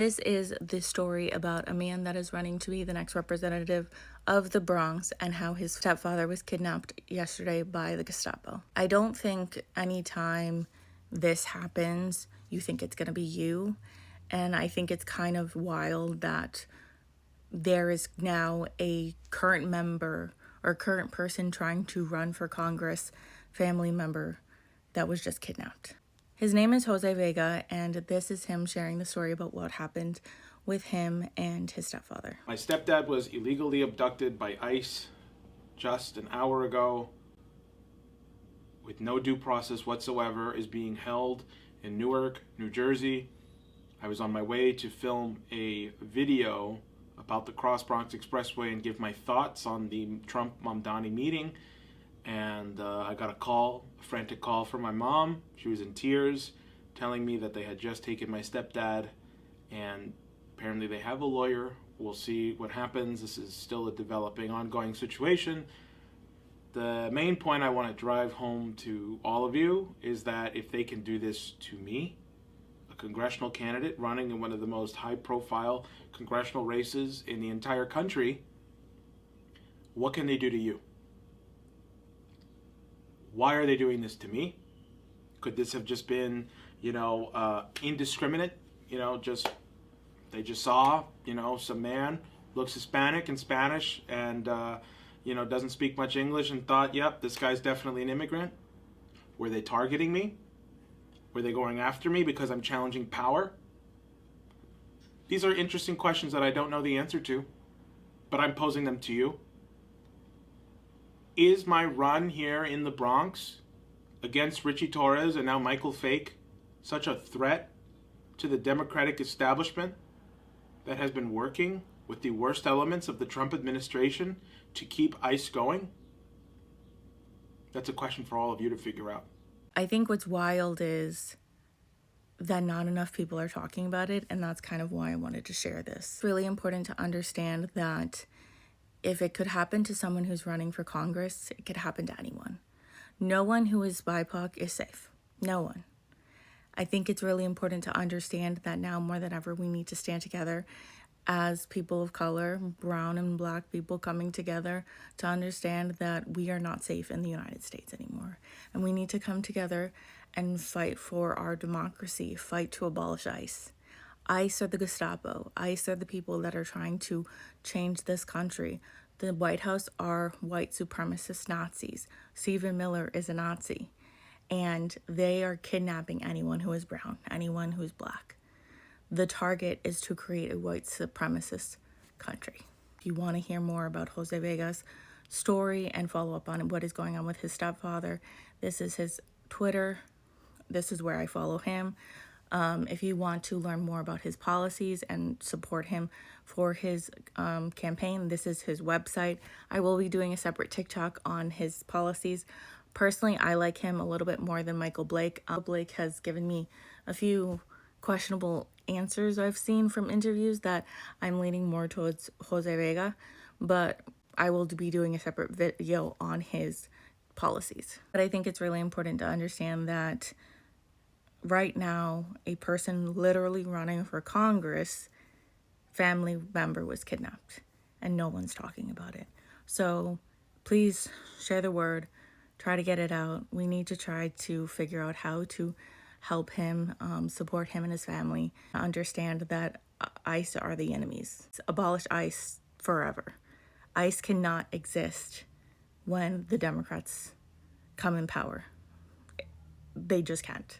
This is the story about a man that is running to be the next representative of the Bronx and how his stepfather was kidnapped yesterday by the Gestapo. I don't think anytime this happens, you think it's going to be you. And I think it's kind of wild that there is now a current member or current person trying to run for Congress, family member that was just kidnapped. His name is Jose Vega, and this is him sharing the story about what happened with him and his stepfather. My stepdad was illegally abducted by ICE just an hour ago with no due process whatsoever, is being held in Newark, New Jersey. I was on my way to film a video about the Cross Bronx Expressway and give my thoughts on the Trump-Mamdani meeting. And I got a frantic call from my mom. She was in tears, telling me that they had just taken my stepdad, and apparently they have a lawyer. We'll see what happens. This is still a developing, ongoing situation. The main point I want to drive home to all of you is that if they can do this to me, a congressional candidate running in one of the most high-profile congressional races in the entire country, what can they do to you? Why are they doing this to me? Could this have just been, indiscriminate? They just saw, some man looks Hispanic and Spanish and, doesn't speak much English and thought, yep, this guy's definitely an immigrant. Were they targeting me? Were they going after me because I'm challenging power? These are interesting questions that I don't know the answer to, but I'm posing them to you. Is my run here in the Bronx against Richie Torres and now Michael Fake such a threat to the Democratic establishment that has been working with the worst elements of the Trump administration to keep ICE going? That's a question for all of you to figure out. I think what's wild is that not enough people are talking about it, and that's kind of why I wanted to share this. It's really important to understand that if it could happen to someone who's running for Congress, it could happen to anyone. No one who is BIPOC is safe. No one. I think it's really important to understand that now more than ever, we need to stand together as people of color, brown and black people coming together to understand that we are not safe in the United States anymore. And we need to come together and fight for our democracy, fight to abolish ICE. ICE are the Gestapo. ICE are the people that are trying to change this country. The White House are white supremacist Nazis. Stephen Miller is a Nazi. And they are kidnapping anyone who is brown, anyone who is black. The target is to create a white supremacist country. If you want to hear more about Jose Vega's story and follow up on what is going on with his stepfather, this is his Twitter. This is where I follow him. If you want to learn more about his policies and support him for his campaign, this is his website. I will be doing a separate TikTok on his policies. Personally, I like him a little bit more than Michael Blake. Blake has given me a few questionable answers I've seen from interviews that I'm leaning more towards Jose Vega, but I will be doing a separate video on his policies. But I think it's really important to understand that right now, a person literally running for Congress, family member was kidnapped, and no one's talking about it. So please share the word, try to get it out. We need to try to figure out how to help him, support him and his family, understand that ICE are the enemies. Abolish ICE forever. ICE cannot exist when the Democrats come in power. They just can't.